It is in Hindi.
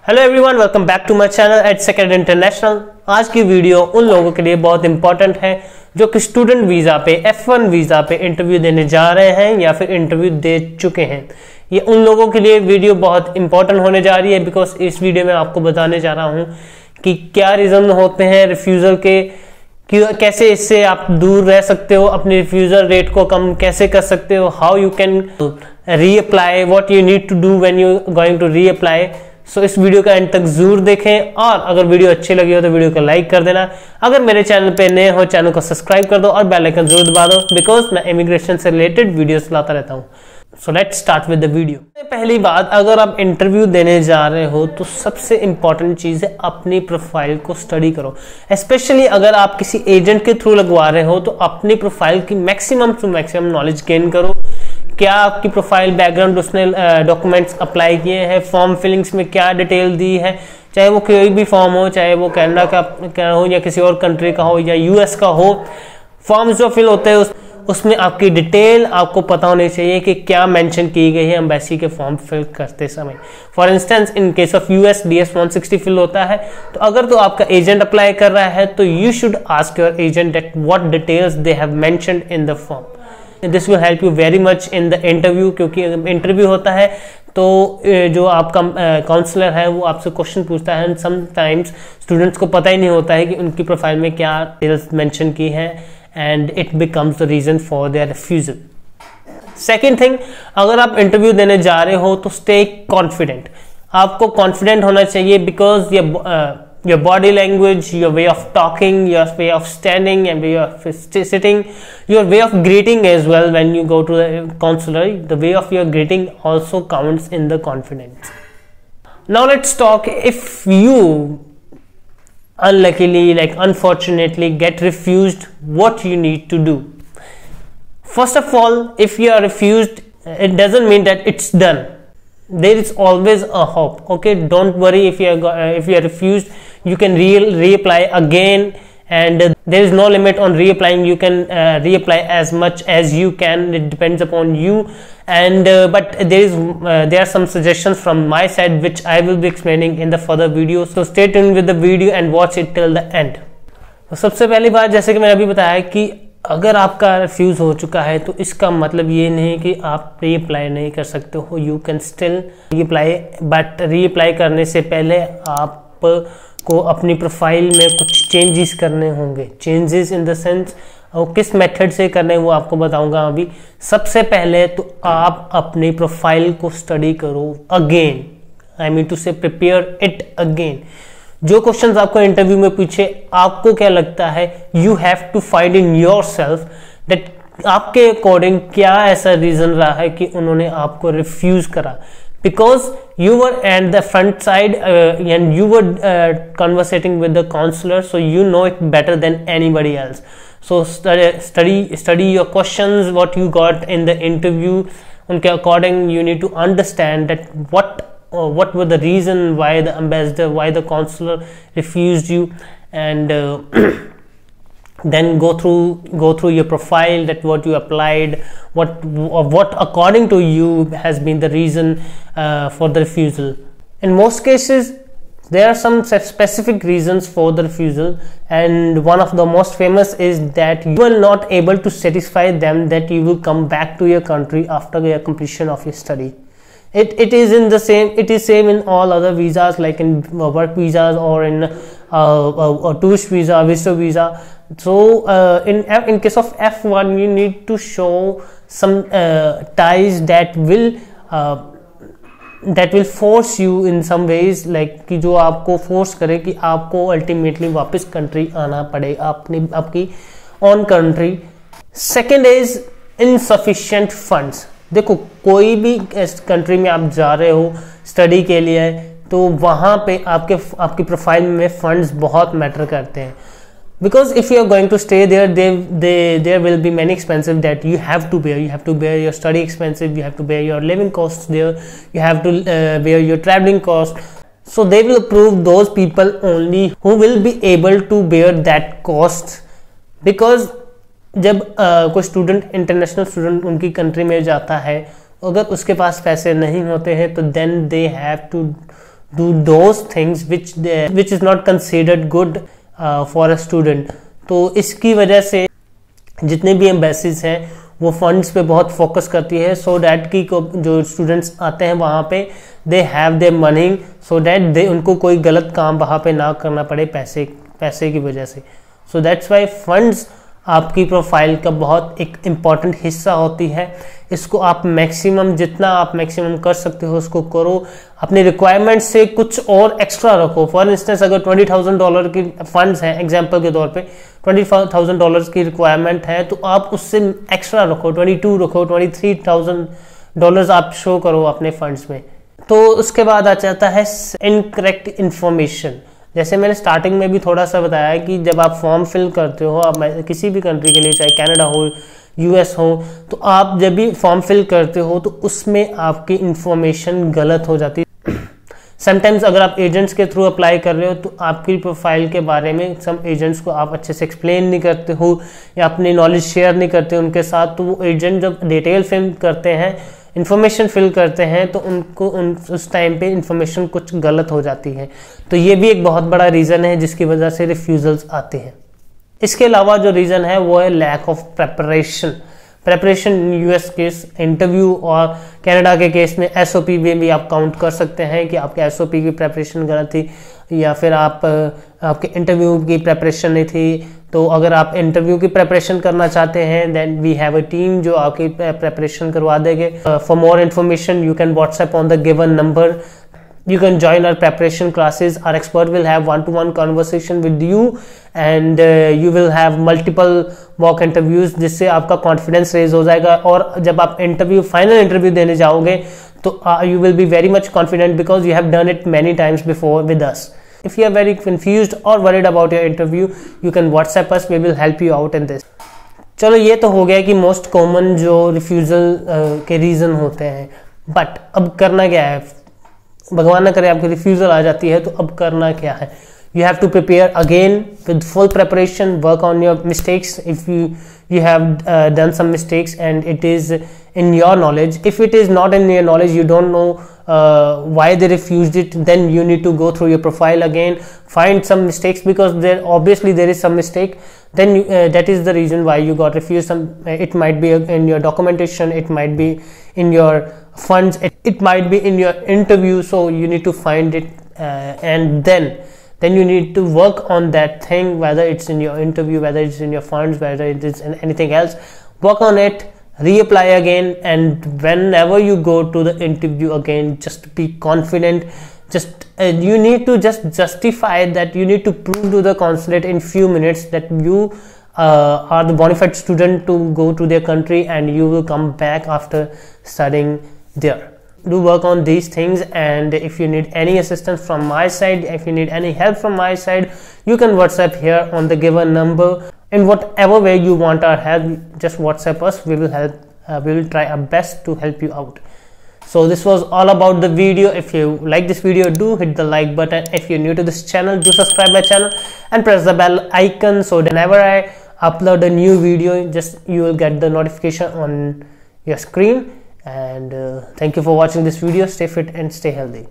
Hello everyone, welcome back to my channel एडसेकंड इंटरनेशनल। आज की वीडियो उन लोगों के लिए बहुत इंपॉर्टेंट है जो कि स्टूडेंट वीज़ा पे F1 वीज़ा पे इंटरव्यू देने जा रहे हैं या फिर इंटरव्यू दे चुके हैं। ये उन लोगों के लिए वीडियो बहुत इंपॉर्टेंट होने जा रही है बिकॉज इस वीडियो में आपको बताने जा रहा हूँ कि क्या रीज़न होते हैं रिफ्यूज़ल के, कैसे इससे आप दूर रह सकते हो, अपनी रिफ्यूज़ल रेट को कम कैसे कर सकते हो, how you can reapply, what you need to do when you going to reapply. So इस वीडियो का एंड तक जरूर देखें और अगर वीडियो अच्छी लगी हो तो वीडियो को लाइक कर देना। अगर मेरे चैनल पे नए हो चैनल को सब्सक्राइब कर दो और बेल आइकन जरूर दबा दो बिकॉज मैं इमिग्रेशन से रिलेटेड वीडियोस लाता रहता हूँ। So let's start with the video. पहली बात, अगर आप इंटरव्यू देने जा रहे हो तो सबसे इंपॉर्टेंट चीज़ है अपनी प्रोफाइल को स्टडी करो। स्पेशली अगर आप किसी एजेंट के थ्रू लगवा रहे हो तो अपनी प्रोफाइल की maximum to maximum knowledge gain करो। क्या आपकी प्रोफाइल बैकग्राउंड उसने डॉक्यूमेंट्स अप्लाई किए हैं, फॉर्म फिलिंग्स में क्या डिटेल दी है, चाहे वो कोई भी फॉर्म हो, चाहे वो कनाडा का हो या किसी और कंट्री का हो या यूएस का हो, फॉर्म्स जो फिल होते हैं उसमें आपकी डिटेल आपको पता होनी चाहिए कि क्या मेंशन की गई है एम्बेसी के फॉर्म फिल करते समय। For instance in case of US DS 160 fill होता है, तो अगर तो आपका एजेंट अप्लाई कर रहा है तो you should ask your agent that what details they have mentioned in the form. This will help you very much in the interview, क्योंकि इंटरव्यू होता है तो जो आपका काउंसलर है वो आपसे क्वेश्चन पूछता है एंड समटाइम्स स्टूडेंट्स को पता ही नहीं होता है कि उनकी प्रोफाइल में क्या डिटेल्स मेंशन की है and it becomes the reason for their refusal. Second thing, अगर आप इंटरव्यू देने जा रहे हो तो स्टे कॉन्फिडेंट। आपको कॉन्फिडेंट होना चाहिए because your body language, your way of talking, your way of standing and way of sitting, your way of greeting as well when you go to the counselor, the way of your greeting also counts in the confidence. Now let's talk, if you unluckily, like unfortunately get refused, what you need to do. First of all, if you are refused, it doesn't mean that it's done. There is always a hope. Okay, don't worry if you are refused. You can reapply again, and there is no limit on reapplying. You can reapply as much as you can. It depends upon you. And but there are some suggestions from my side which I will be explaining in the further video. So stay tuned with the video and watch it till the end. तो सबसे पहली बात, जैसे कि मैंने अभी बताया कि अगर आपका रिफ्यूज़ हो चुका है तो इसका मतलब ये नहीं कि आप रीअप्लाई नहीं कर सकते हो। You can still reapply, but reapply करने से पहले आपको अपनी प्रोफाइल में कुछ चेंजेस करने होंगे। चेंजेस इन द सेंस और किस मेथड से करने हैं वो आपको बताऊंगा अभी। सबसे पहले तो आप अपनी प्रोफाइल को स्टडी करो again, I mean to say prepare it again. जो क्वेश्चंस आपको इंटरव्यू में पूछे, आपको क्या लगता है, you have to find in yourself that आपके अकॉर्डिंग क्या ऐसा रीजन रहा है कि उन्होंने आपको रिफ्यूज करा। Because you were at the front side and you were conversating with the counsellor, so you know it better than anybody else. So study your questions, what you got in the interview. उनके according you need to understand that what were the reason why the ambassador, why the consular refused you, and then go through your profile, that what you applied, what according to you has been the reason for the refusal. In most cases there are some specific reasons for the refusal, and one of the most famous is that you are not able to satisfy them that you will come back to your country after the completion of your study. It is same in all other visas, like in work visas or in a tourist visa, visitor visa. So in case of F1 you need to show some ties that will force you in some ways, like कि जो आपको force करे कि आपको ultimately वापस कंट्री आना पड़े, आपकी own country. Second is insufficient funds. देखो, कोई भी कंट्री में आप जा रहे हो स्टडी के लिए तो वहाँ पे आपकी प्रोफाइल में फंड्स बहुत मैटर करते हैं। Because if you are going to stay there will be many expensive that you have to bear your study expensive, you have to bear your living cost there, you have to bear your travelling cost. So they will approve those people only who will be able to bear that cost, because जब कोई स्टूडेंट, इंटरनेशनल स्टूडेंट उनकी कंट्री में जाता है, अगर उसके पास पैसे नहीं होते हैं तो then they have to do those things which is not considered good for a student। तो इसकी वजह से जितने भी एम्बेसीज हैं वो फंड्स पे बहुत फोकस करती है, सो डैट कि जो स्टूडेंट्स आते हैं वहाँ पे they have their money, so that उनको कोई गलत काम वहाँ पे ना करना पड़े पैसे की वजह से। सो दैट्स वाई फंड्स आपकी प्रोफाइल का बहुत एक इम्पॉर्टेंट हिस्सा होती है। इसको आप मैक्सिमम जितना आप मैक्सिमम कर सकते हो उसको करो, अपने रिक्वायरमेंट से कुछ और एक्स्ट्रा रखो। फॉर इंस्टेंस अगर $20,000 की फंड्स हैं, एग्जांपल के तौर पे $25,000 की रिक्वायरमेंट है, तो आप उससे एक्स्ट्रा रखो, 22 रखो, $23,000 आप शो करो अपने फंड्स में। तो उसके बाद आ जाता है इनकरेक्ट इंफॉर्मेशन। जैसे मैंने स्टार्टिंग में भी थोड़ा सा बताया कि जब आप फॉर्म फिल करते हो, आप किसी भी कंट्री के लिए, चाहे कनाडा हो, यूएस हो, तो आप जब भी फॉर्म फिल करते हो तो उसमें आपकी इंफॉर्मेशन गलत हो जाती है। समटाइम्स अगर आप एजेंट्स के थ्रू अप्लाई कर रहे हो तो आपकी प्रोफाइल के बारे में सम एजेंट्स को आप अच्छे से एक्सप्लेन नहीं करते हो या अपनी नॉलेज शेयर नहीं करते उनके साथ, तो वो एजेंट जब डिटेल फिल करते हैं, इन्फॉर्मेशन फिल करते हैं, तो उनको उस टाइम पे इन्फॉर्मेशन कुछ गलत हो जाती है। तो ये भी एक बहुत बड़ा रीज़न है जिसकी वजह से रिफ्यूज़ल्स आते हैं। इसके अलावा जो रीज़न है वो है lack of preparation US case interview, और कनाडा के केस में एसओपी में भी आप काउंट कर सकते हैं कि आपके एसओपी की प्रेपरेशन गलत थी या फिर आपके इंटरव्यू की प्रेपरेशन नहीं थी। तो अगर आप इंटरव्यू की प्रेपरेशन करना चाहते हैं then we have a team जो आपकी प्रेपरेशन करवा देंगे। For more information you can WhatsApp on the given number. You can join our preparation classes. Our expert will have one-to-one conversation with you and you will have multiple mock interviews, जिससे आपका confidence raise हो जाएगा। और जब आप फाइनल इंटरव्यू देने जाओगे तो you will be very much confident because you have done it many times before with us. If you are very confused or worried about your interview, you can WhatsApp us. We will help you out in this. चलो ये तो हो गया कि मोस्ट कॉमन जो रिफ्यूज़ल के रीज़न होते हैं, बट अब करना क्या है? भगवान ना करे आपकी रिफ्यूजल आ जाती है तो अब करना क्या है? You have to prepare again with full preparation, work on your mistakes if you have done some mistakes and it is in your knowledge. If it is not in your knowledge, you don't know why they refused it, then you need to go through your profile again, find some mistakes because there is some mistake, then that is the reason why you got refused. It might be in your documentation, it might be in your funds, it might be in your interview, so you need to find it and then you need to work on that thing, whether it's in your interview, whether it's in your funds, whether it is in anything else. Work on it, reapply again, and whenever you go to the interview again, just be confident. You need to just justify that, you need to prove to the consulate in few minutes that you are the bona fide student to go to their country and you will come back after studying there. Do work on these things, and if you need any assistance from my side, if you need any help from my side, you can WhatsApp here on the given number. In whatever way you want our help, just WhatsApp us. We will help. We will try our best to help you out. So this was all about the video. If you like this video, do hit the like button. If you're new to this channel, do subscribe my channel and press the bell icon, so whenever I upload a new video, you will get the notification on your screen. And thank you for watching this video. Stay fit and stay healthy.